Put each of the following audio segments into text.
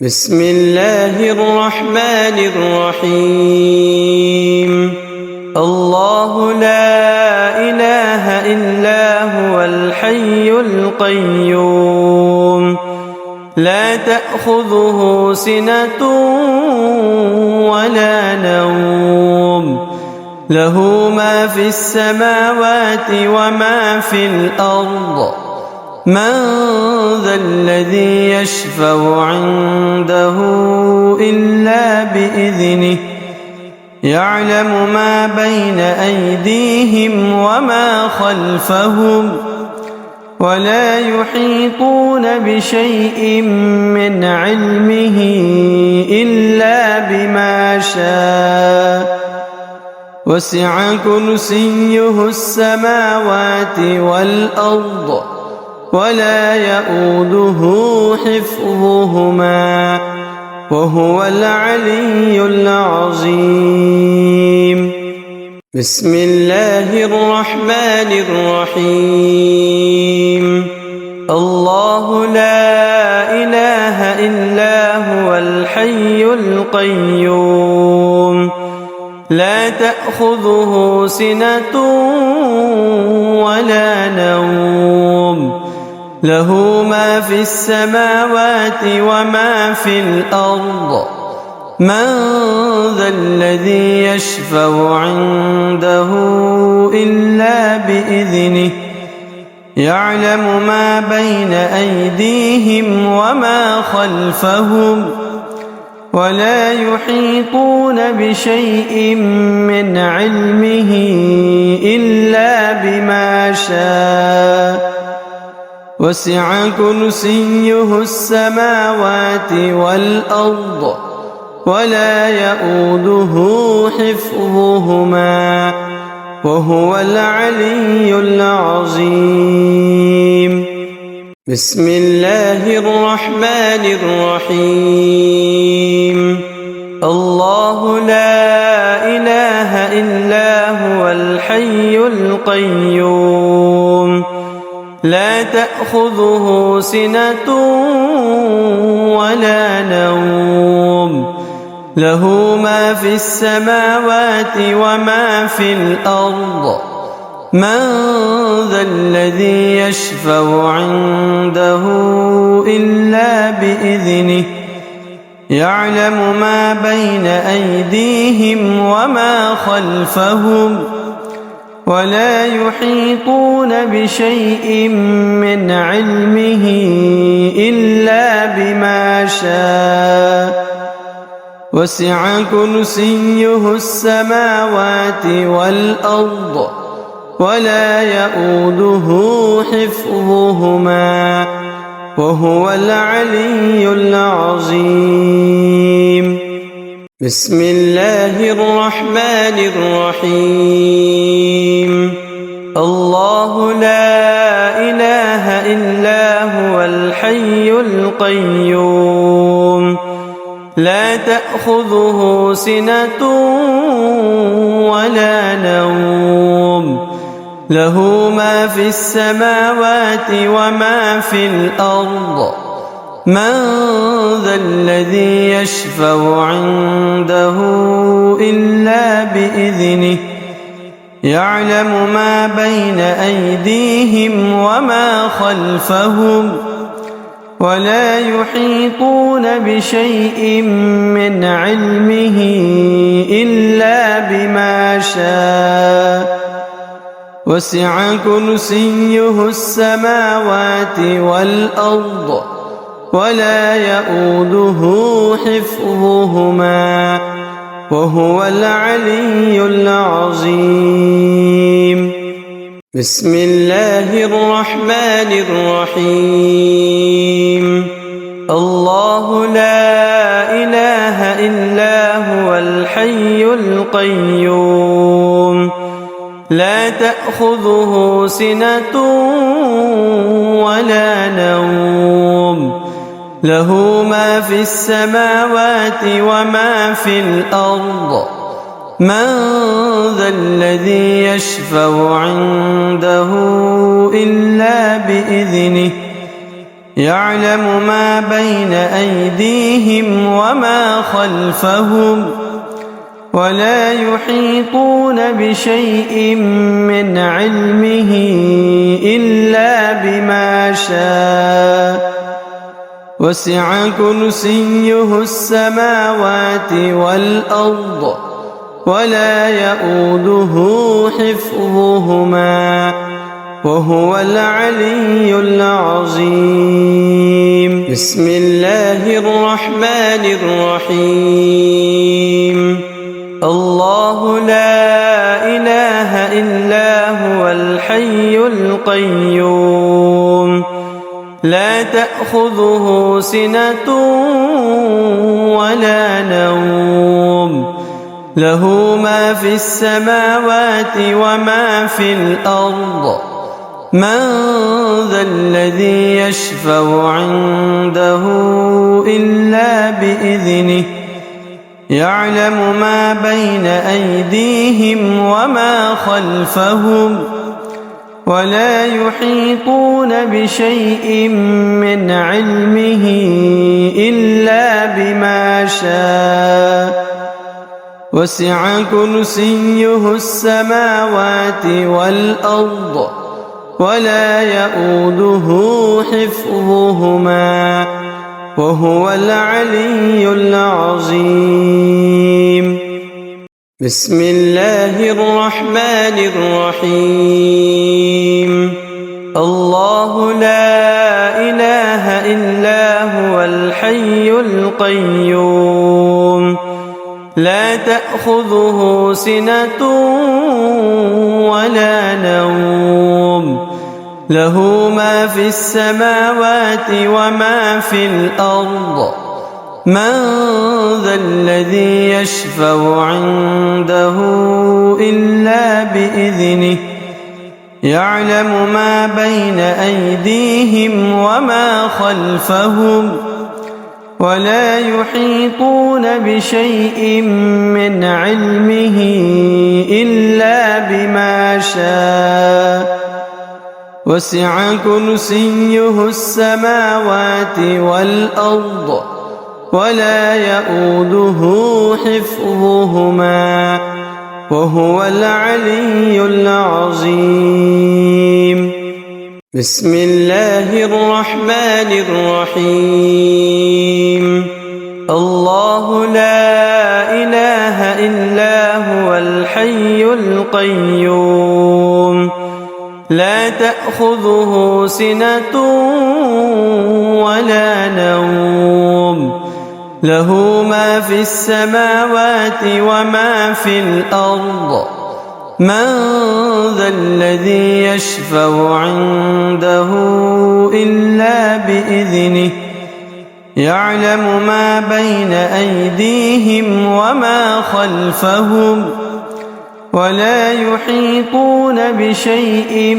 بسم الله الرحمن الرحيم. الله لا إله إلا هو الحي القيوم، لا تأخذه سنة ولا نوم، له ما في السماوات وما في الأرض. من ذا الذي يشفع عنده إلا بإذنه، يعلم ما بين أيديهم وما خلفهم، ولا يحيطون بشيء من علمه إلا بما شاء. وسع كرسيه السماوات والأرض، ولا يؤوده حفظهما، وهو العلي العظيم. بسم الله الرحمن الرحيم. الله لا إله إلا هو الحي القيوم، لا تأخذه سنة ولا نوم، له ما في السماوات وما في الأرض. من ذا الذي يشفع عنده إلا بإذنه، يعلم ما بين أيديهم وما خلفهم، ولا يحيطون بشيء من علمه إلا بما شاء. وسع كرسيه السماوات والأرض، ولا يؤوده حفظهما، وهو العلي العظيم. بسم الله الرحمن الرحيم. الله لا إله إلا هو الحي القيوم، لا تأخذه سنة ولا نوم، له ما في السماوات وما في الأرض. من ذا الذي يشفع عنده إلا بإذنه، يعلم ما بين أيديهم وما خلفهم، ولا يحيطون بشيء من علمه إلا بما شاء. وسع كرسيه السماوات والأرض، ولا يؤوده حفظهما، وهو العلي العظيم. بسم الله الرحمن الرحيم. الله لا إله إلا هو الحي القيوم، لا تأخذه سنة ولا نوم، له ما في السماوات وما في الأرض. من ذا الذي يشفع عنده إلا بإذنه، يعلم ما بين أيديهم وما خلفهم، ولا يحيطون بشيء من علمه إلا بما شاء. وسع كرسيه السماوات والأرض، ولا يؤوده حفظهما، وهو العلي العظيم. بسم الله الرحمن الرحيم. الله لا إله إلا هو الحي القيوم، لا تأخذه سنة ولا نوم، له ما في السماوات وما في الأرض. من ذا الذي يشفع عنده إلا بإذنه، يعلم ما بين أيديهم وما خلفهم ولا يحيطون بشيء من علمه إلا بما شاء وسع كرسيه السماوات والأرض ولا يؤوده حفظهما وهو العلي العظيم. بسم الله الرحمن الرحيم. الله لا إله إلا هو الحي القيوم لا تأخذه سنة ولا نوم له ما في السماوات وما في الأرض من ذا الذي يشفع عنده إلا بإذنه يعلم ما بين أيديهم وما خلفهم ولا يحيطون بشيء من علمه إلا بما شاء وسع كرسيه السماوات والأرض ولا يؤوده حفظهما وهو العلي العظيم. بسم الله الرحمن الرحيم. الله لا إله إلا هو الحي القيوم لا تأخذه سنة ولا نوم له ما في السماوات وما في الأرض من ذا الذي يشفع عنده إلا بإذنه يعلم ما بين أيديهم وما خلفهم ولا يحيطون بشيء من علمه إلا بما شاء وسع كرسيه السماوات والأرض ولا يؤوده حفظهما وهو العلي العظيم. بسم الله الرحمن الرحيم. الله لا إله إلا هو الحي القيوم لا تأخذه سنة ولا نوم له ما في السماوات وما في الأرض من ذا الذي يشفع عنده إلا بإذنه يعلم ما بين أيديهم وما خلفهم ولا يحيطون بشيء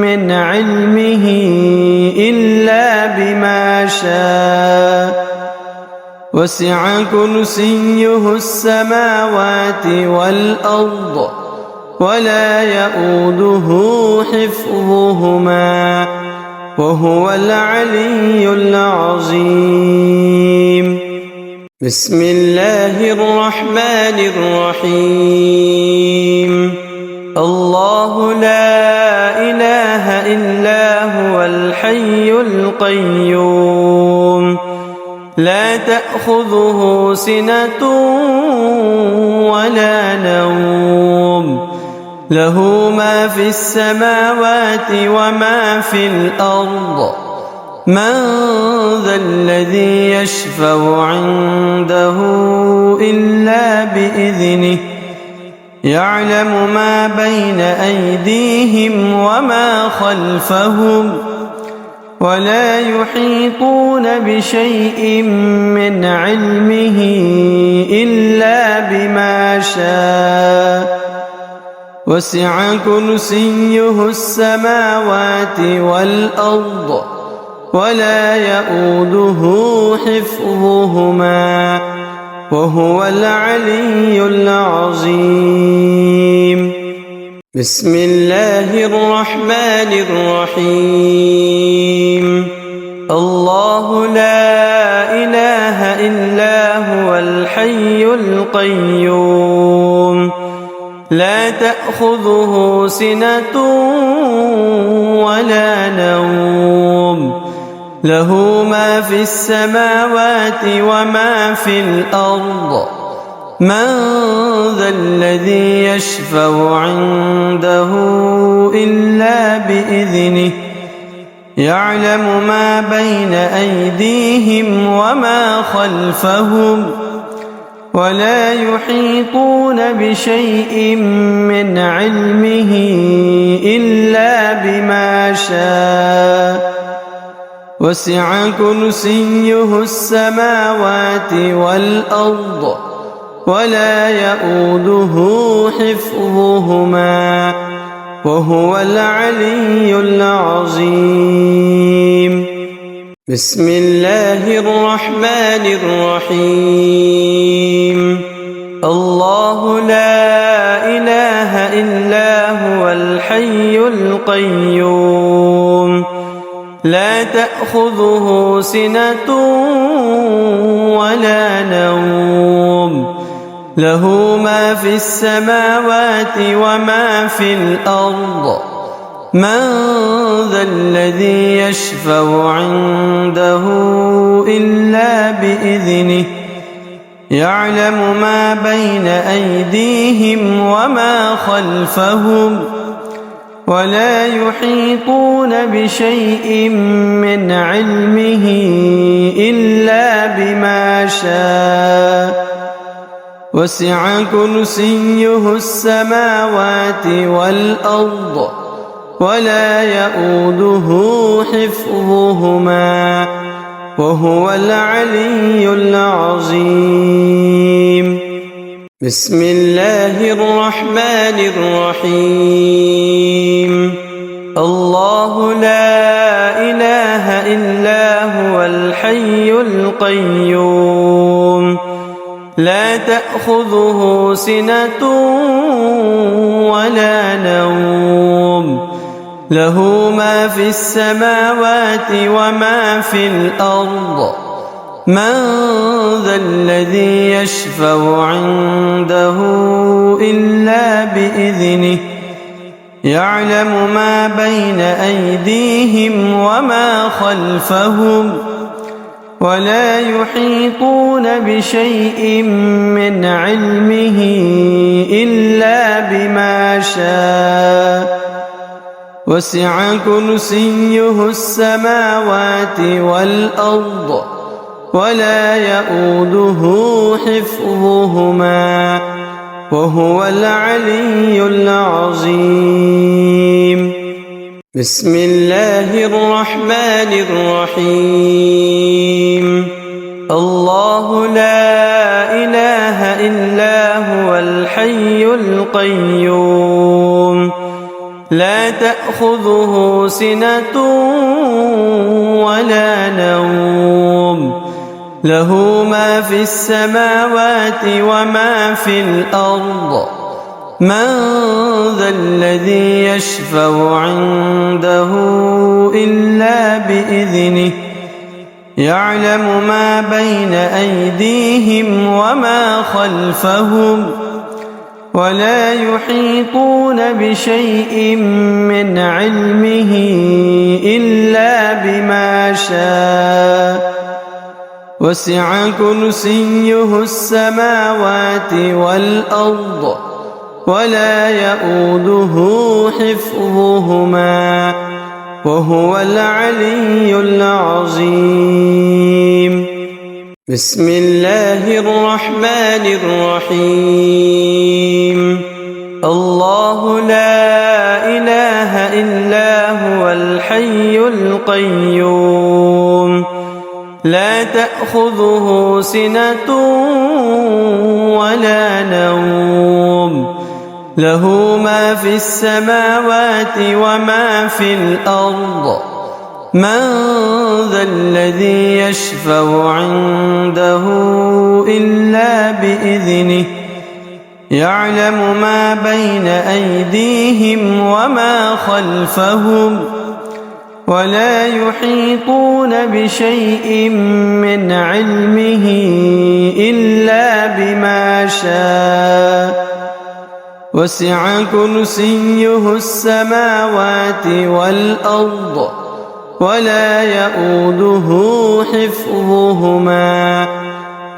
من علمه إلا بما شاء وسع كرسيه السماوات والأرض ولا يؤوده حفظهما وهو العلي العظيم. بسم الله الرحمن الرحيم. الله لا إله إلا هو الحي القيوم لا تأخذه سنة ولا نوم له ما في السماوات وما في الأرض من ذا الذي يشفع عنده إلا بإذنه يعلم ما بين أيديهم وما خلفهم ولا يحيطون بشيء من علمه إلا بما شاء وسع كرسيه السماوات والأرض ولا يؤوده حفظهما وهو العلي العظيم. بسم الله الرحمن الرحيم. الله الحي القيوم لا تأخذه سنة ولا نوم له ما في السماوات وما في الأرض من ذا الذي يشفع عنده إلا بإذنه يعلم ما بين أيديهم وما خلفهم ولا يحيطون بشيء من علمه إلا بما شاء وسع كرسيه السماوات والأرض ولا يؤوده حفظهما وهو العلي العظيم بسم الله الرحمن الرحيم الله لا إله إلا هو الحي القيوم لا تأخذه سنة ولا نوم له ما في السماوات وما في الأرض من ذا الذي يشفع عنده إلا بإذنه يعلم ما بين أيديهم وما خلفهم ولا يحيطون بشيء من علمه إلا بما شاء وسع كرسيه السماوات والأرض ولا يؤوده حفظهما وهو العلي العظيم بسم الله الرحمن الرحيم الله لا إله إلا هو الحي القيوم لا تأخذه سنة ولا نوم له ما في السماوات وما في الأرض من ذا الذي يشفع عنده إلا بإذنه يعلم ما بين أيديهم وما خلفهم ولا يحيطون بشيء من علمه إلا بما شاء وسع كرسيه السماوات والأرض ولا يؤوده حفظهما وهو العلي العظيم بسم الله الرحمن الرحيم الله لا إله إلا هو الحي القيوم لا تأخذه سنة ولا نوم له ما في السماوات وما في الأرض من ذا الذي يشفع عنده إلا بإذنه يعلم ما بين أيديهم وما خلفهم ولا يحيطون بشيء من علمه إلا بما شاء وسع كرسيه السماوات والأرض ولا يؤوده حفظهما وهو العلي العظيم بسم الله الرحمن الرحيم الله لا إله إلا هو الحي القيوم لا تأخذه سنة ولا نوم له ما في السماوات وما في الأرض من ذا الذي يشفع عنده إلا بإذنه يعلم ما بين أيديهم وما خلفهم ولا يحيطون بشيء من علمه إلا شاء وسع كرسيه السماوات والأرض ولا يئوده حفظهما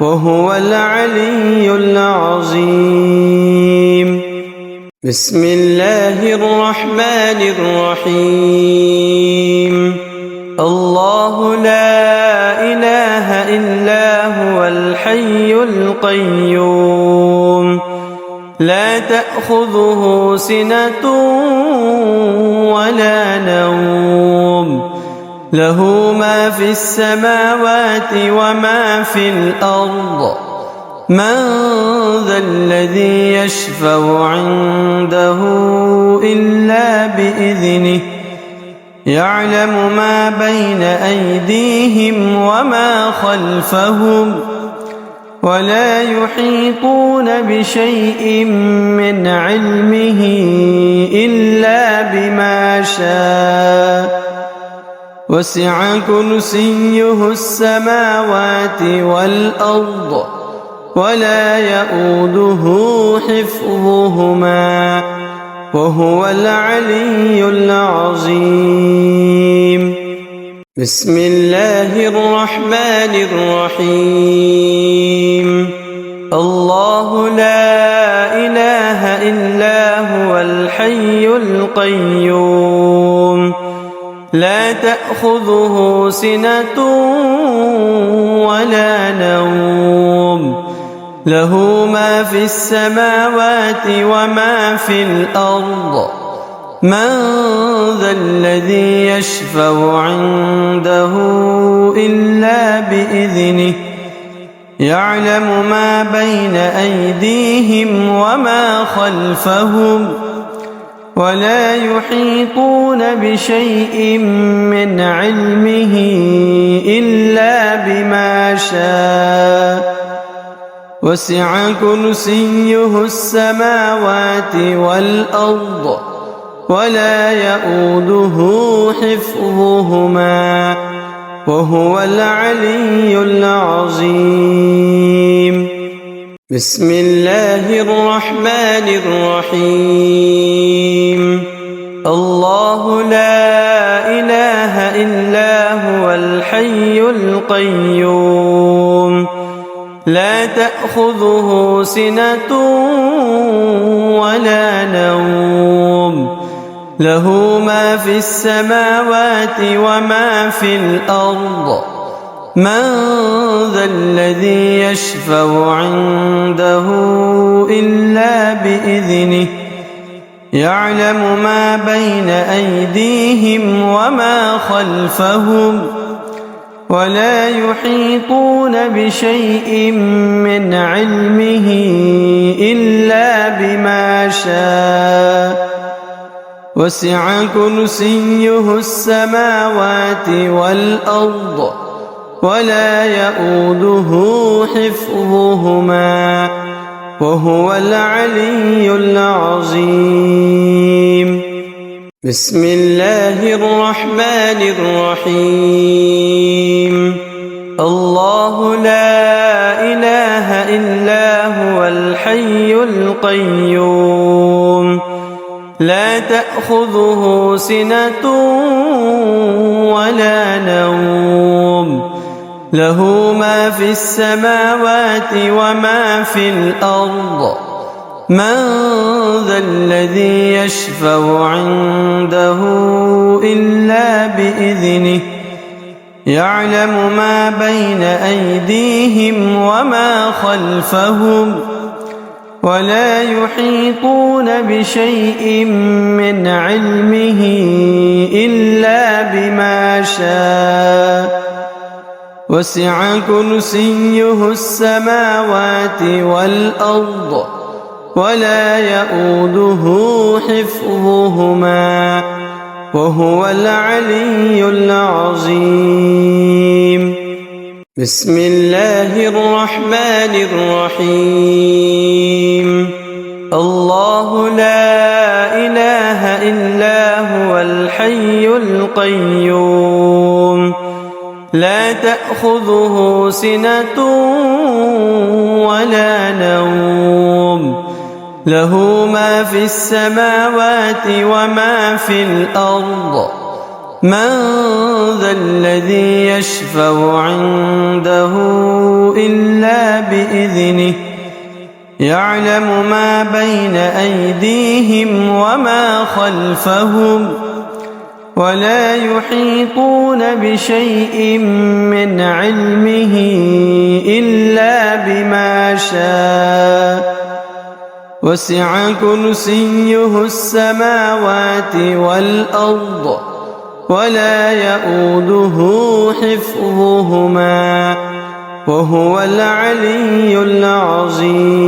وهو العلي العظيم. بسم الله الرحمن الرحيم. الله لا إله إلا هو الحي القيوم لا تأخذه سنة ولا نوم له ما في السماوات وما في الأرض من ذا الذي يشفع عنده إلا بإذنه يعلم ما بين أيديهم وما خلفهم ولا يحيطون بشيء من علمه إلا بما شاء وسع كرسيه السماوات والأرض ولا يئوده حفظهما وهو العلي العظيم. بسم الله الرحمن الرحيم. الله لا إله إلا هو الحي القيوم لا تأخذه سنة ولا نوم له ما في السماوات وما في الأرض من ذا الذي يشفع عنده إلا بإذنه يعلم ما بين أيديهم وما خلفهم ولا يحيطون بشيء من علمه إلا بما شاء وسع كرسيه السماوات والأرض ولا يئوده حفظهما وهو العلي العظيم. بسم الله الرحمن الرحيم. الله لا إله إلا هو الحي القيوم لا تأخذه سنة ولا نوم له ما في السماوات وما في الأرض من ذا الذي يشفع عنده إلا بإذنه يعلم ما بين أيديهم وما خلفهم ولا يحيطون بشيء من علمه إلا بما شاء وسع كرسيه السماوات والأرض ولا يئوده حفظهما وهو العلي العظيم. بسم الله الرحمن الرحيم. الله لا إله إلا هو الحي القيوم لا تأخذه سنة ولا نوم له ما في السماوات وما في الأرض من ذا الذي يشفع عنده إلا بإذنه يعلم ما بين أيديهم وما خلفهم ولا يحيطون بشيء من علمه إلا بما شاء وسع كرسيه السماوات والأرض ولا يئوده حفظهما وهو العلي العظيم. بسم الله الرحمن الرحيم. الله لا إله إلا هو الحي القيوم لا تأخذه سنة ولا نوم له ما في السماوات وما في الأرض من ذا الذي يشفع عنده إلا بإذنه يعلم ما بين أيديهم وما خلفهم ولا يحيطون بشيء من علمه إلا بما شاء وسع كرسيه السماوات والأرض ولا يؤوده حفظهما وهو العلي العظيم.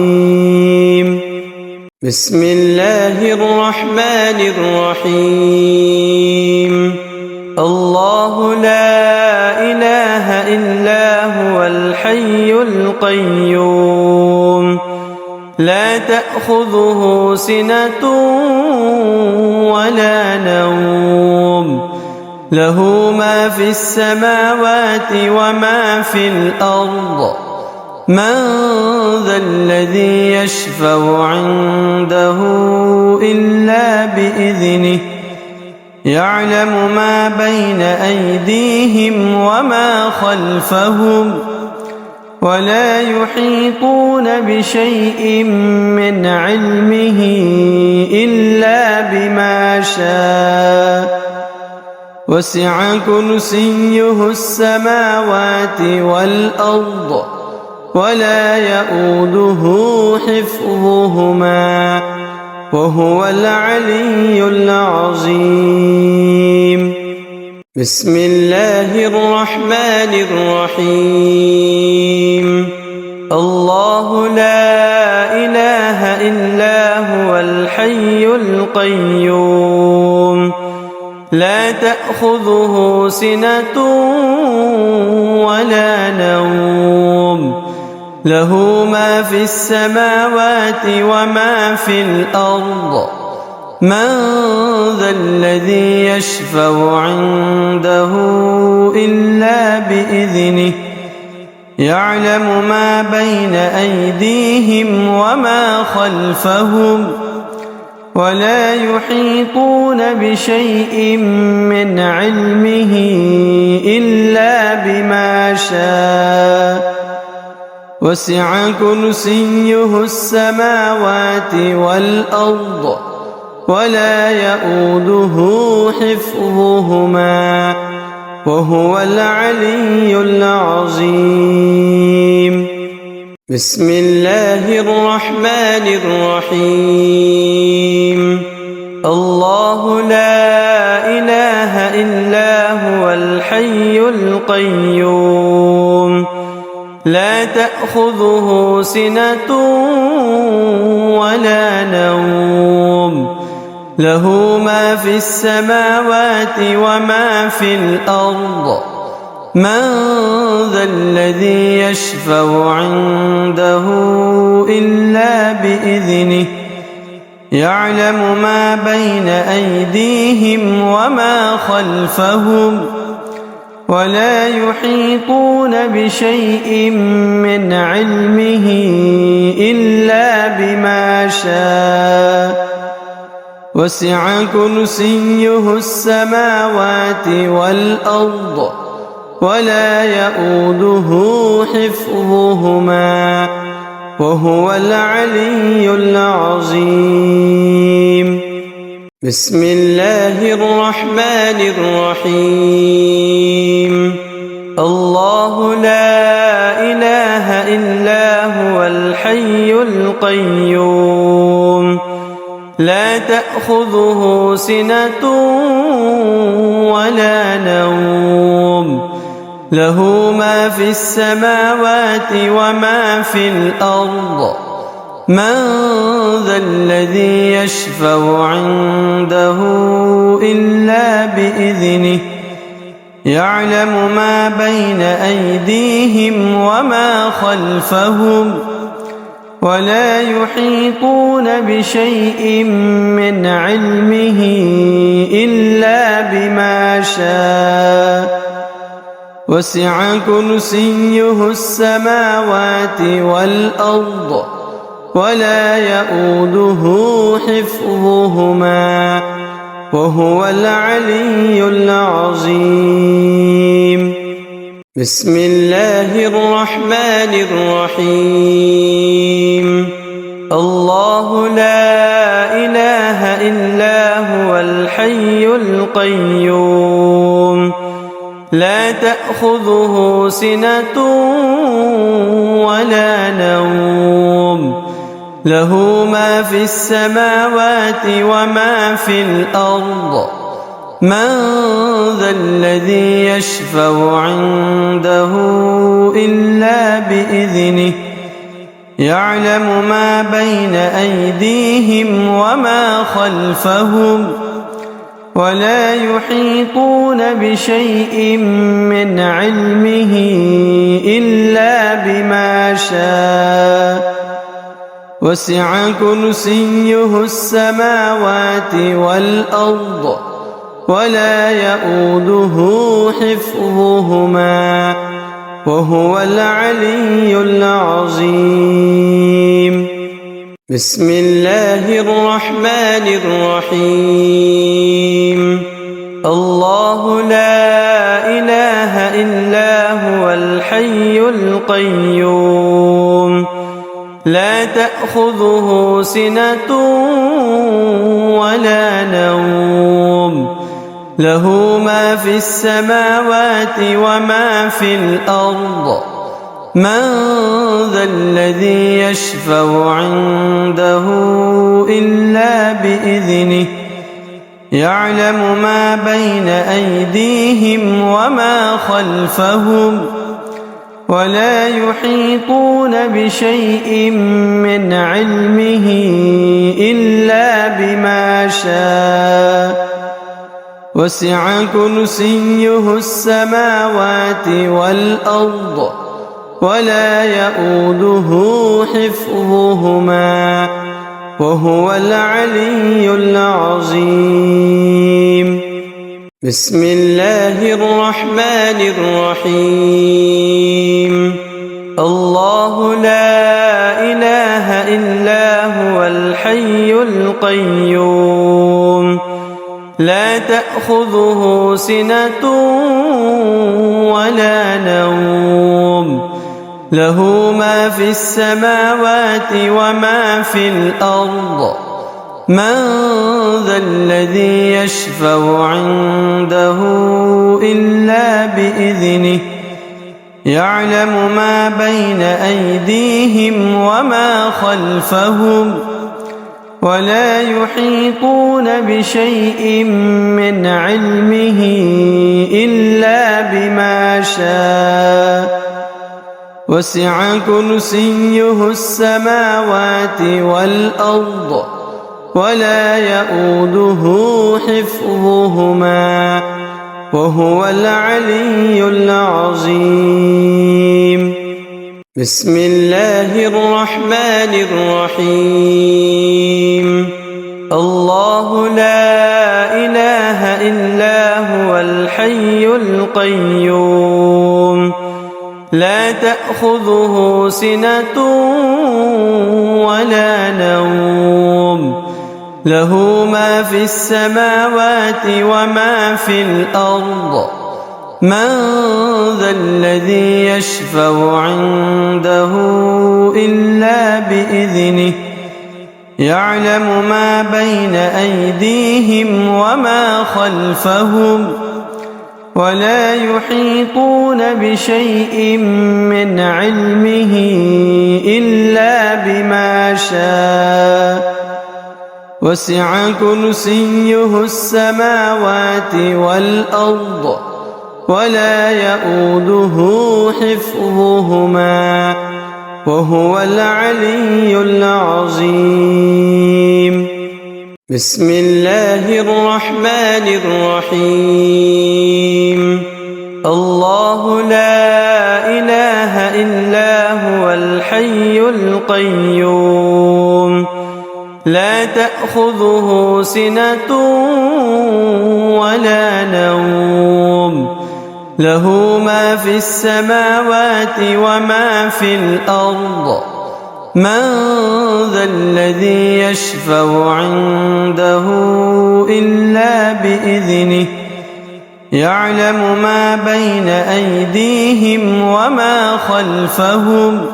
بسم الله الرحمن الرحيم. الله لا إله إلا هو الحي القيوم لا تأخذه سنة ولا نوم له ما في السماوات وما في الأرض من ذا الذي يشفع عنده إلا بإذنه يعلم ما بين أيديهم وما خلفهم ولا يحيطون بشيء من علمه إلا بما شاء وسع كرسيه السماوات والأرض ولا يؤوده حفظهما وهو العلي العظيم. بسم الله الرحمن الرحيم. الله لا إله إلا هو الحي القيوم لا تأخذه سنة ولا نوم له ما في السماوات وما في الأرض من ذا الذي يشفع عنده إلا بإذنه يعلم ما بين أيديهم وما خلفهم ولا يحيطون بشيء من علمه إلا بما شاء وسع كرسيه السماوات والأرض ولا يؤوده حفظهما وهو العلي العظيم. بسم الله الرحمن الرحيم. الله لا إله إلا هو الحي القيوم لا تأخذه سنة ولا نوم له ما في السماوات وما في الأرض من ذا الذي يشفع عنده إلا بإذنه يعلم ما بين أيديهم وما خلفهم ولا يحيطون بشيء من علمه إلا بما شاء وسع كرسيه السماوات والأرض ولا يؤوده حفظهما وهو العلي العظيم. بسم الله الرحمن الرحيم. الله لا إله إلا هو الحي القيوم لا تأخذه سنة ولا نوم له ما في السماوات وما في الأرض من ذا الذي يشفع عنده إلا بإذنه يعلم ما بين أيديهم وما خلفهم ولا يحيطون بشيء من علمه إلا بما شاء وسع كرسيه السماوات والأرض ولا يؤوده حفظهما وهو العلي العظيم. بسم الله الرحمن الرحيم. الله لا إله إلا هو الحي القيوم لا تأخذه سنة ولا نوم له ما في السماوات وما في الأرض من ذا الذي يشفع عنده إلا بإذنه يعلم ما بين أيديهم وما خلفهم ولا يحيطون بشيء من علمه إلا بما شاء وسع كرسيه السماوات والأرض ولا يؤوده حفظهما وهو العلي العظيم. بسم الله الرحمن الرحيم. الله لا إله إلا هو الحي القيوم لا تأخذه سنة ولا نوم له ما في السماوات وما في الأرض من ذا الذي يشفع عنده إلا بإذنه يعلم ما بين أيديهم وما خلفهم ولا يحيطون بشيء من علمه إلا بما شاء وسع كرسيه السماوات والأرض ولا يؤوده حفظهما وهو العلي العظيم. بسم الله الرحمن الرحيم. الله لا إله إلا هو الحي القيوم لا تأخذه سنة ولا نوم له ما في السماوات وما في الأرض من ذا الذي يشفع عنده إلا بإذنه يعلم ما بين أيديهم وما خلفهم ولا يحيطون بشيء من علمه إلا بما شاء وسع كرسيه السماوات والأرض ولا يؤوده حفظهما وهو العلي العظيم. بسم الله الرحمن الرحيم. الله لا إله إلا هو الحي القيوم لا تأخذه سنة ولا نوم له ما في السماوات وما في الأرض من ذا الذي يشفع عنده إلا بإذنه يعلم ما بين أيديهم وما خلفهم ولا يحيطون بشيء من علمه إلا بما شاء وسع كرسيه السماوات والأرض ولا يؤوده حفظهما وهو العلي العظيم. بسم الله الرحمن الرحيم. الله لا إله إلا هو الحي القيوم لا تأخذه سنة ولا نوم له ما في السماوات وما في الأرض من ذا الذي يشفع عنده إلا بإذنه يعلم ما بين أيديهم وما خلفهم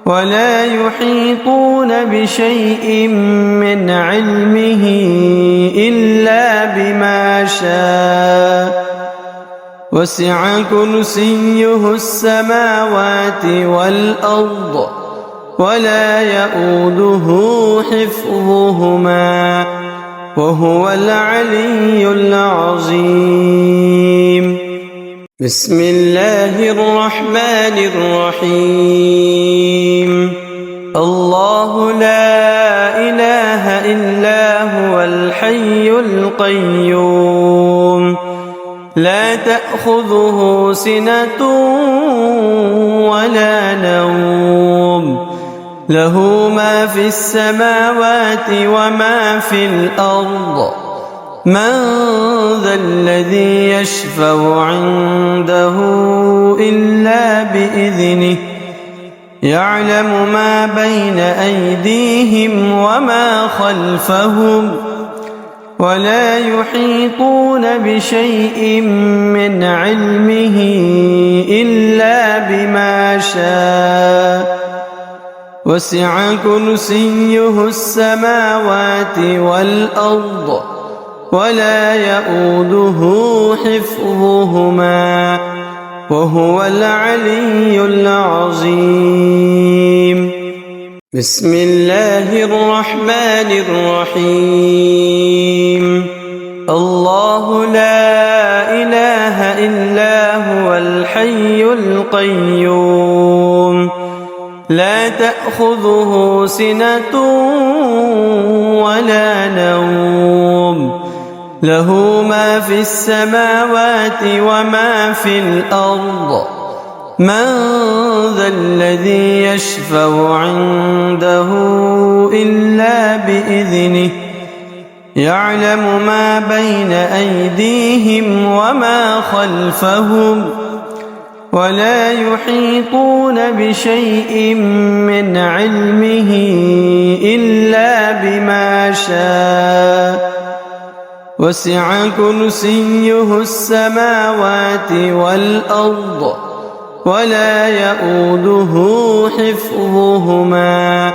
ولا يحيطون بشيء من علمه إلا بما شاء وسع كرسيه السماوات والأرض ولا يؤوده حفظهما وهو العلي العظيم. بسم الله الرحمن الرحيم. الله لا إله إلا هو الحي القيوم لا تأخذه سنة ولا نوم له ما في السماوات وما في الأرض من ذا الذي يشفع عنده إلا بإذنه يعلم ما بين أيديهم وما خلفهم ولا يحيطون بشيء من علمه إلا بما شاء وسع كرسيه السماوات والأرض ولا يؤوده حفظهما وهو العلي العظيم. بسم الله الرحمن الرحيم. الله لا إله إلا هو الحي القيوم لا تأخذه سنة ولا نوم له ما في السماوات وما في الأرض من ذا الذي يشفع عنده إلا بإذنه يعلم ما بين أيديهم وما خلفهم ولا يحيطون بشيء من علمه إلا بما شاء وسع كرسيه السماوات والأرض ولا يؤوده حفظهما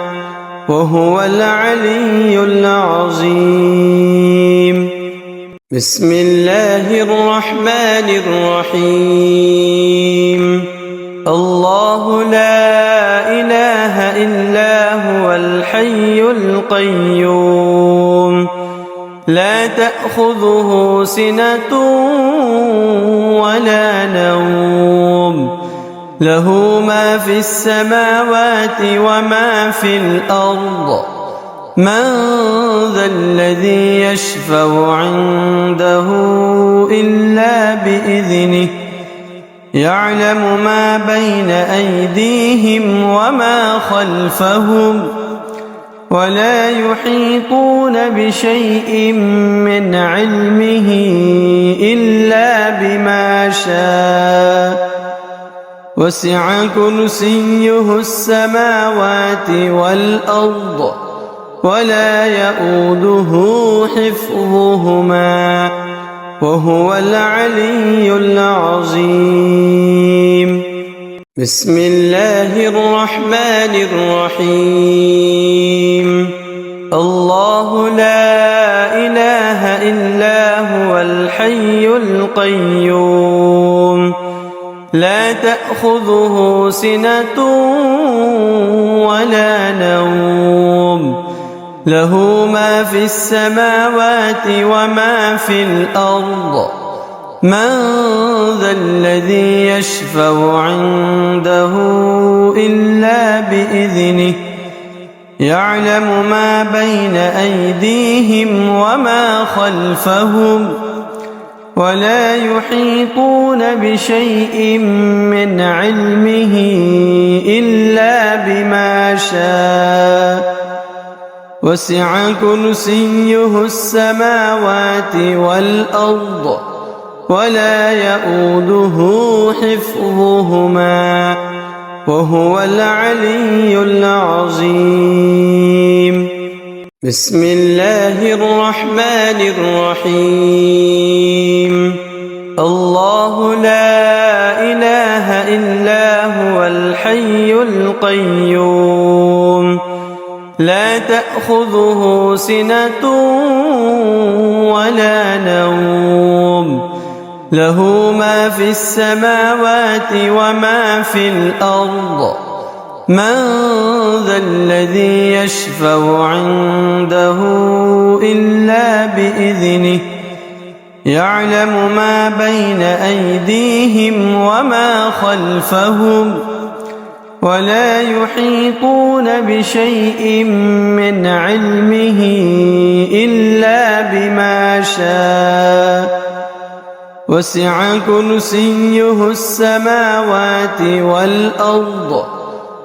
وهو العلي العظيم. بسم الله الرحمن الرحيم. الله لا إله إلا هو الحي القيوم لا تأخذه سنة ولا نوم له ما في السماوات وما في الأرض من ذا الذي يشفع عنده إلا بإذنه يعلم ما بين أيديهم وما خلفهم ولا يحيطون بشيء من علمه إلا بما شاء وسع كرسيه السماوات والأرض ولا يؤوده حفظهما وهو العلي العظيم. بسم الله الرحمن الرحيم. الله لا إله إلا هو الحي القيوم لا تأخذه سنة ولا نوم له ما في السماوات وما في الأرض من ذا الذي يشفع عنده إلا بإذنه يعلم ما بين أيديهم وما خلفهم ولا يحيطون بشيء من علمه إلا بما شاء وسع كرسيه السماوات والأرض ولا يؤوده حفظهما وهو العلي العظيم. بسم الله الرحمن الرحيم. الله لا إله إلا هو الحي القيوم لا تأخذه سنة ولا نوم له ما في السماوات وما في الأرض من ذا الذي يشفع عنده إلا بإذنه يعلم ما بين أيديهم وما خلفهم ولا يحيطون بشيء من علمه إلا بما شاء وسع كرسيه السماوات والأرض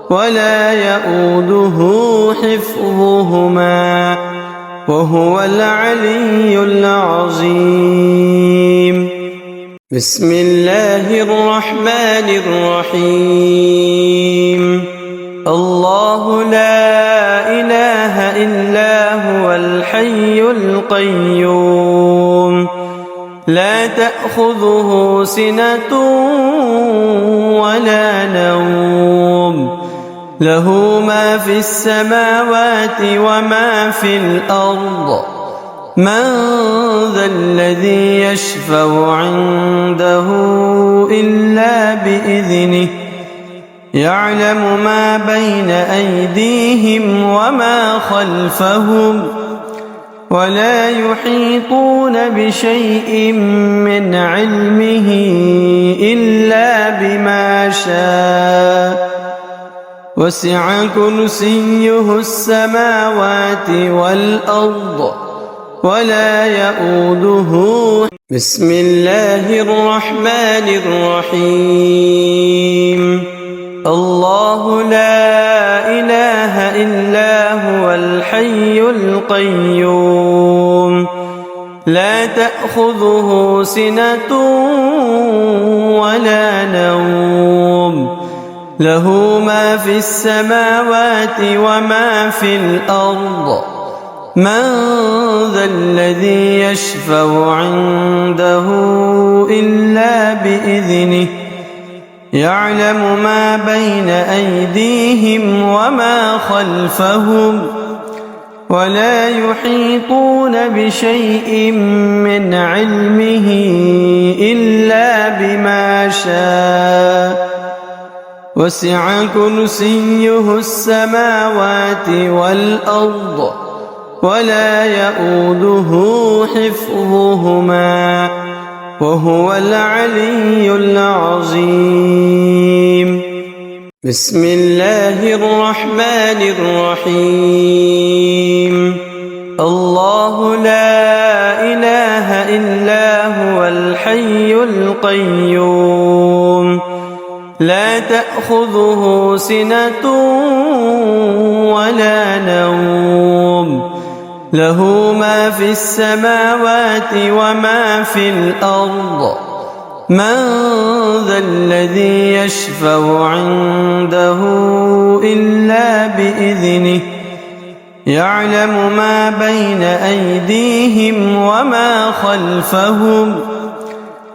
ولا يؤوده حفظهما وهو العلي العظيم. بسم الله الرحمن الرحيم. الله لا إله إلا هو الحي القيوم لا تأخذه سنة ولا نوم له ما في السماوات وما في الأرض من ذا الذي يشفع عنده إلا بإذنه يعلم ما بين أيديهم وما خلفهم ولا يحيطون بشيء من علمه إلا بما شاء وسع كرسيه السماوات والأرض ولا يؤوده. بسم الله الرحمن الرحيم. الله لا إله إلا هو الحي القيوم لا تأخذه سنة ولا نوم له ما في السماوات وما في الأرض من ذا الذي يشفع عنده إلا بإذنه يعلم ما بين أيديهم وما خلفهم ولا يحيطون بشيء من علمه إلا بما شاء وسع كرسيه السماوات والأرض ولا يؤوده حفظهما وهو العلي العظيم. بسم الله الرحمن الرحيم. الله لا إله إلا هو الحي القيوم لا تأخذه سنة ولا نوم له ما في السماوات وما في الأرض من ذا الذي يشفع عنده إلا بإذنه يعلم ما بين أيديهم وما خلفهم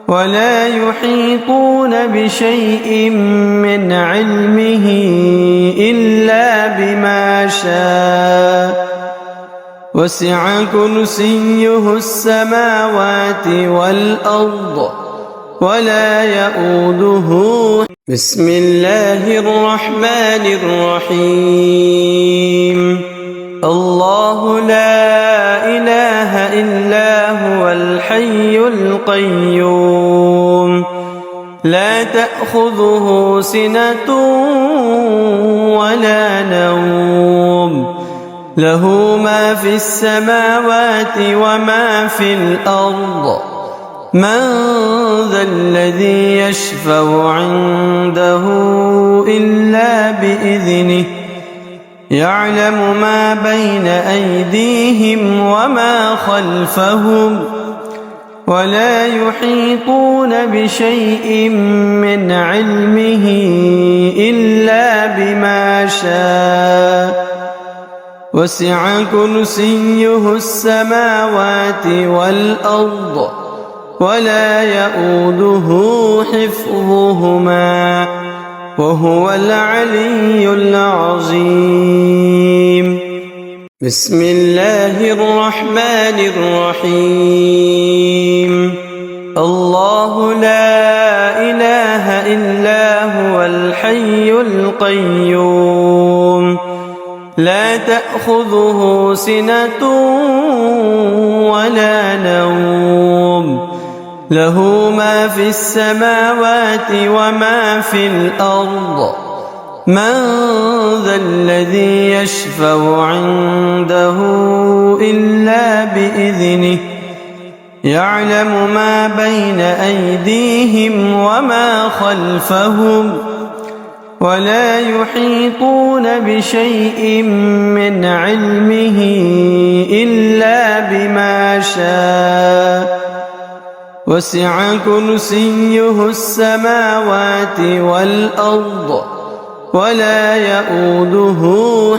ولا يحيطون بشيء من علمه إلا بما شاء وسع كرسيه السماوات والأرض ولا يؤوده. بسم الله الرحمن الرحيم. الله لا إله إلا هو الحي القيوم لا تأخذه سنة ولا نوم له ما في السماوات وما في الأرض من ذا الذي يشفع عنده إلا بإذنه يعلم ما بين أيديهم وما خلفهم ولا يحيطون بشيء من علمه إلا بما شاء وسع كرسيه السماوات والأرض ولا يؤوده حفظهما وهو العلي العظيم. بسم الله الرحمن الرحيم. الله لا إله إلا هو الحي القيوم لا تأخذه سنة ولا نوم له ما في السماوات وما في الأرض من ذا الذي يشفع عنده إلا بإذنه يعلم ما بين أيديهم وما خلفهم ولا يحيطون بشيء من علمه إلا بما شاء وسع كرسيه السماوات والأرض ولا يؤوده